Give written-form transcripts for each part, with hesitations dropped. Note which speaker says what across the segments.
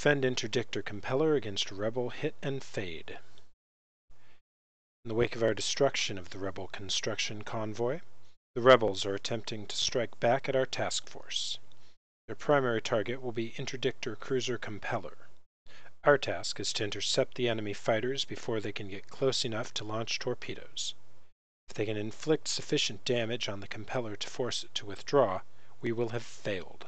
Speaker 1: defend Interdictor Compellor against Rebel hit and fade. In the wake of our destruction of the Rebel construction convoy, the Rebels are attempting to strike back at our task force. Their primary target will be Interdictor Cruiser Compellor. Our task is to intercept the enemy fighters before they can get close enough to launch torpedoes. If they can inflict sufficient damage on the Compellor to force it to withdraw, we will have failed.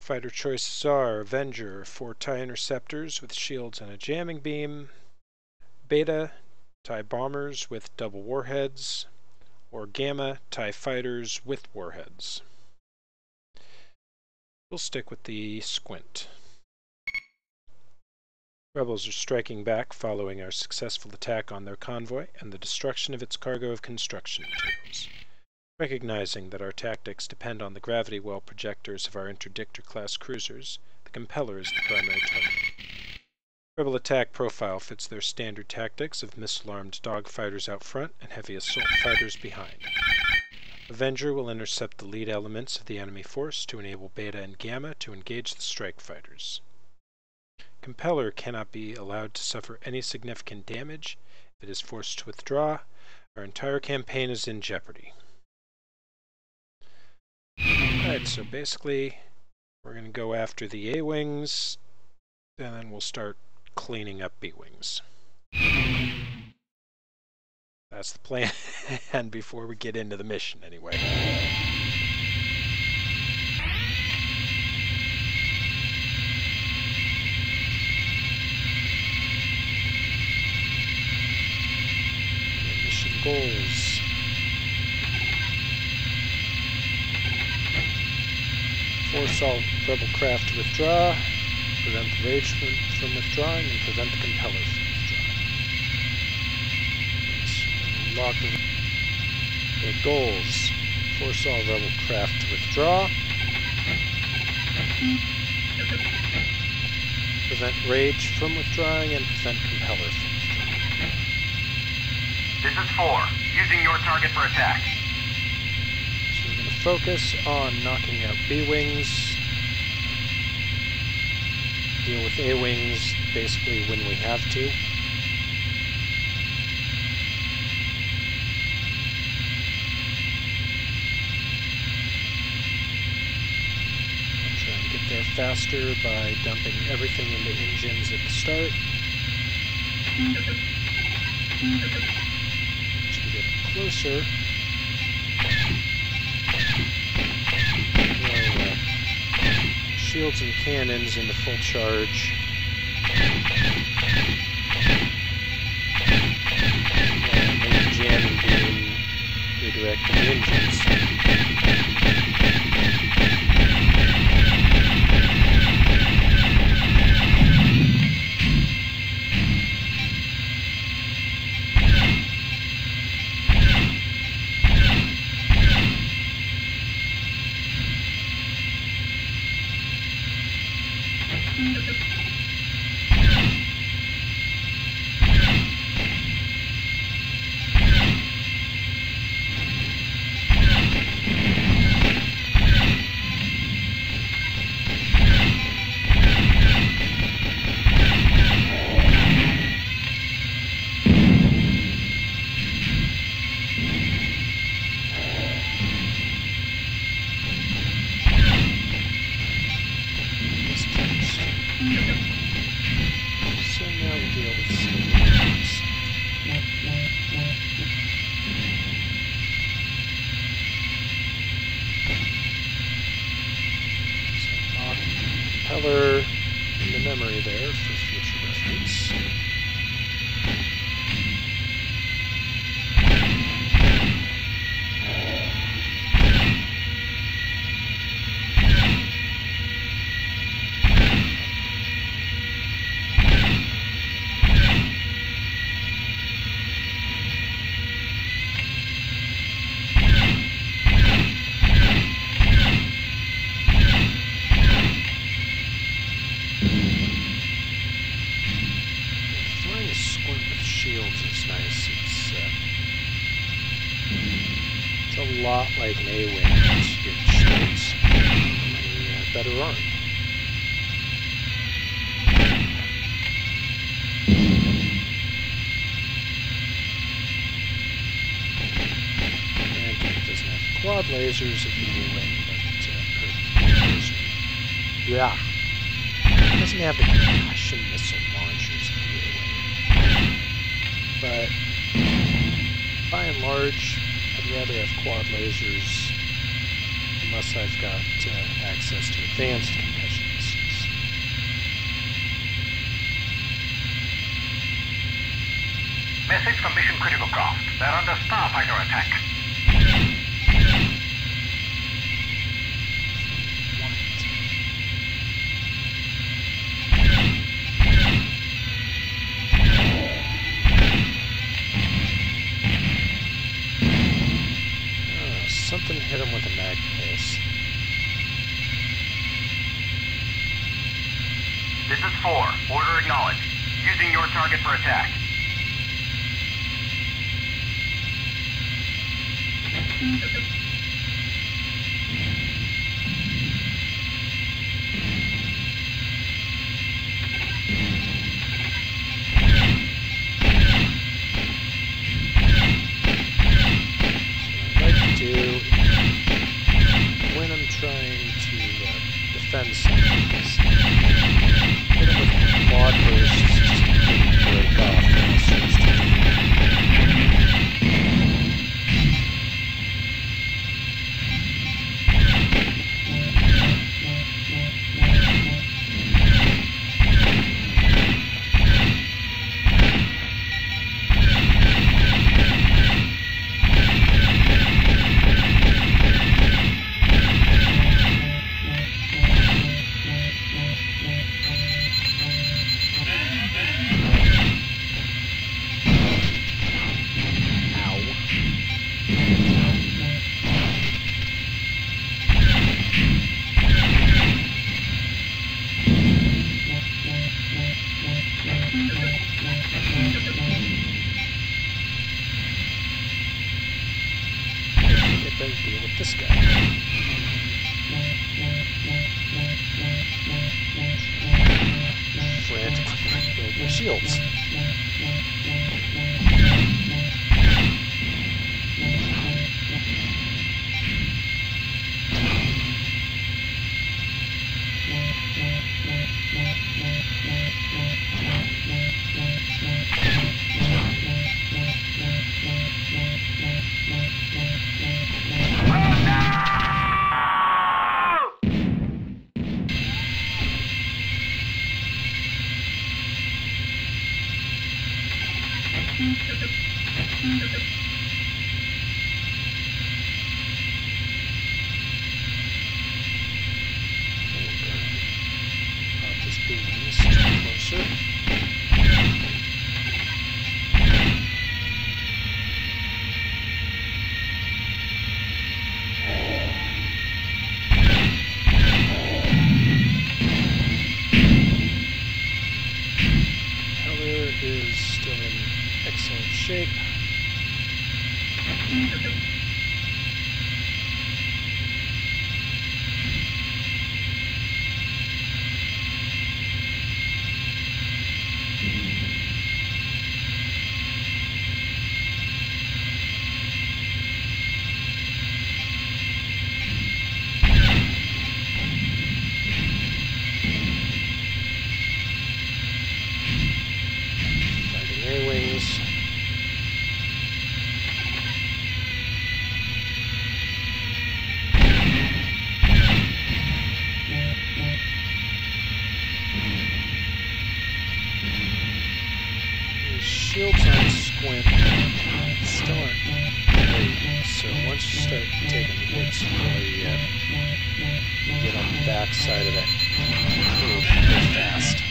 Speaker 1: Fighter choices are Avenger, 4 TIE interceptors with shields and a jamming beam, Beta, TIE bombers with double warheads, or Gamma, TIE fighters with warheads. We'll stick with the Squint. Rebels are striking back following our successful attack on their convoy and the destruction of its cargo of construction materials. Recognizing that our tactics depend on the gravity well projectors of our Interdictor-class cruisers, the Compellor is the primary target. Rebel attack profile fits their standard tactics of missile-armed dogfighters out front and heavy assault fighters behind. Avenger will intercept the lead elements of the enemy force to enable Beta and Gamma to engage the strike fighters. Compellor cannot be allowed to suffer any significant damage. If it is forced to withdraw, our entire campaign is in jeopardy. Alright, so basically we're going to go after the A-Wings, and then we'll start cleaning up B-Wings. That's the plan before we get into the mission, anyway. Mission goals. Force all Rebel craft to withdraw, prevent the Rage from withdrawing, and prevent the Compeller from withdrawing. Lock the goals. Force all Rebel craft to withdraw. Prevent Rage from withdrawing, and prevent Compeller from withdrawing.
Speaker 2: This is 4. Using your target for attack.
Speaker 1: So we're going to focus on knocking out B-Wings. Deal with A-Wings basically when we have to. I'll try and get there faster by dumping everything into engines at the start. As we get closer, shields and cannons into full charge. And make the jamming beam redirect the engines. Compellor in the memory there for future reference. It's a lot like an A-Wing, it's shields, only better armed. quad lasers of the A-Wing, but yeah. It doesn't have the concussion missile launchers of the A-Wing. But by and large, I'd rather have quad lasers unless I've got access to advanced concussion missiles.
Speaker 2: Message from Mission Critical Craft. They're under starfighter attack.
Speaker 1: Something hit him with a mag pulse.
Speaker 2: This is 4. Order acknowledged. Using your target for attack.
Speaker 1: Defend something. Hit him with quad bursts just to break off all sorts of deal with this guy. Frantically build your shields. Shape. Fighting A-Wings. Shields on squint still aren't great, so once you start taking the hits, you really get on the back side of that curve real fast.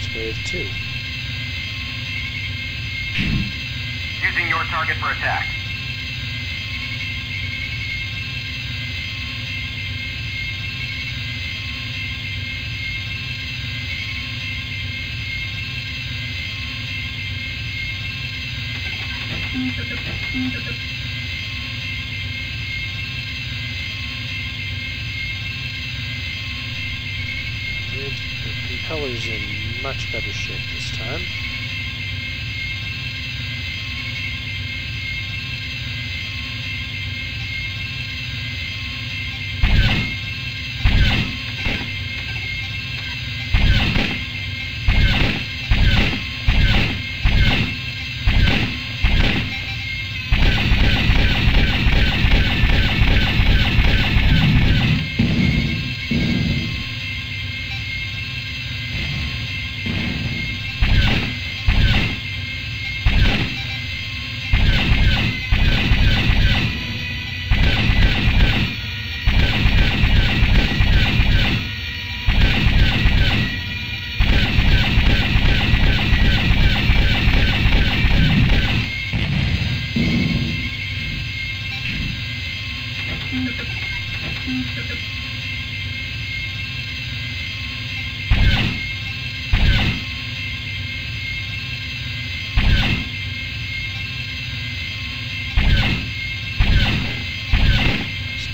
Speaker 1: That's wave 2.
Speaker 2: Using your target for attack.
Speaker 1: The Compellor's in much better shape this time.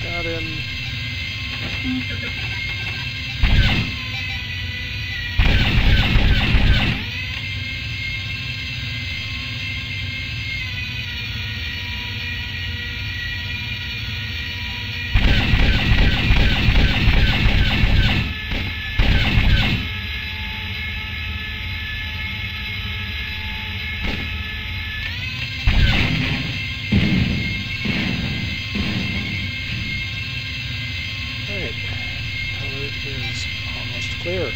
Speaker 1: Got him. Is almost clear.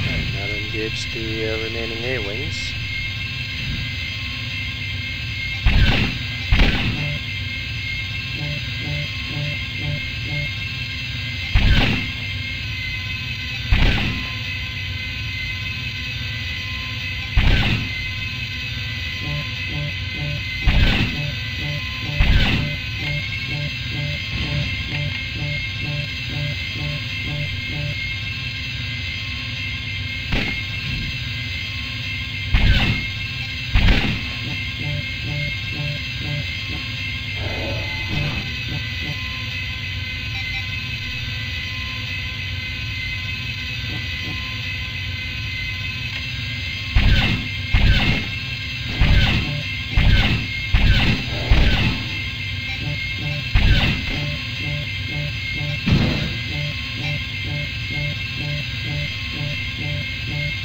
Speaker 1: Right, now to engage the remaining A-wings.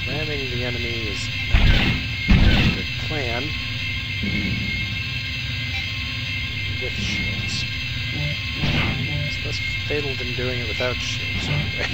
Speaker 1: Ramming the enemy is not a good plan with shields. It's less fatal than doing it without shields anyway.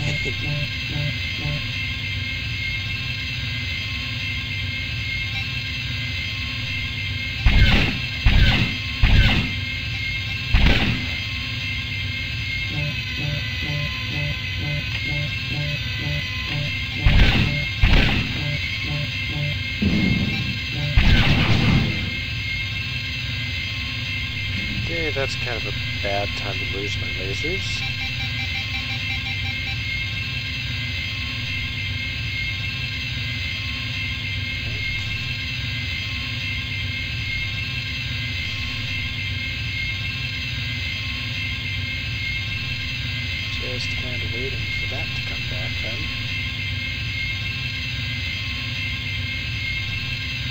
Speaker 1: Okay, that's kind of a bad time to lose my lasers. Just kind of waiting for that to come back then.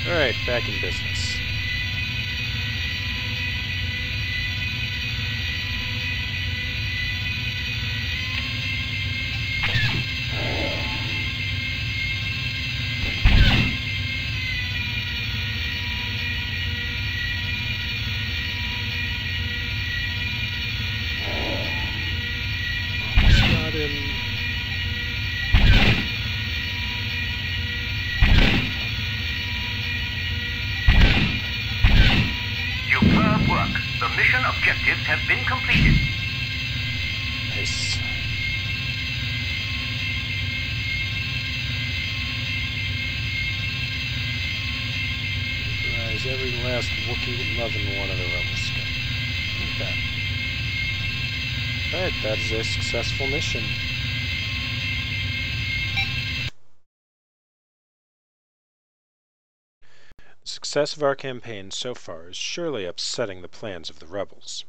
Speaker 1: Alright, back in business. mission.
Speaker 2: Superb work. The mission objectives have been completed.
Speaker 1: Nice. Neutralize every last Wookiee loving one of the rebels. Like that. Alright, that is a successful mission. The success of our campaign so far is surely upsetting the plans of the rebels.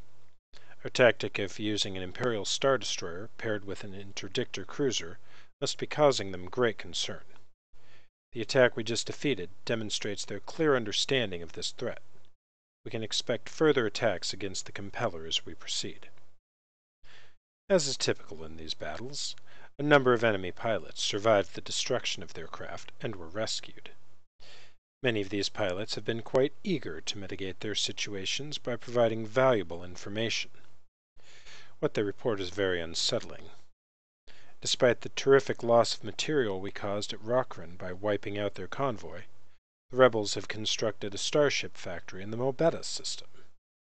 Speaker 1: Our tactic of using an Imperial Star Destroyer paired with an Interdictor cruiser must be causing them great concern. The attack we just defeated demonstrates their clear understanding of this threat. We can expect further attacks against the Compellor as we proceed. As is typical in these battles, a number of enemy pilots survived the destruction of their craft and were rescued. Many of these pilots have been quite eager to mitigate their situations by providing valuable information. What they report is very unsettling. Despite the terrific loss of material we caused at Rockran by wiping out their convoy, the rebels have constructed a starship factory in the Mobetta system.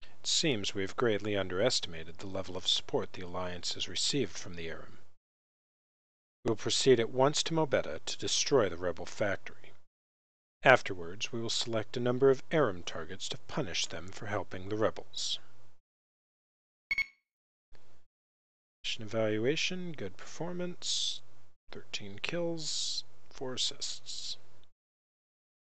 Speaker 1: It seems we have greatly underestimated the level of support the Alliance has received from the Aram. We will proceed at once to Mobetta to destroy the rebel factory. Afterwards, we will select a number of Aram targets to punish them for helping the rebels. Mission evaluation, good performance, 13 kills, 4 assists.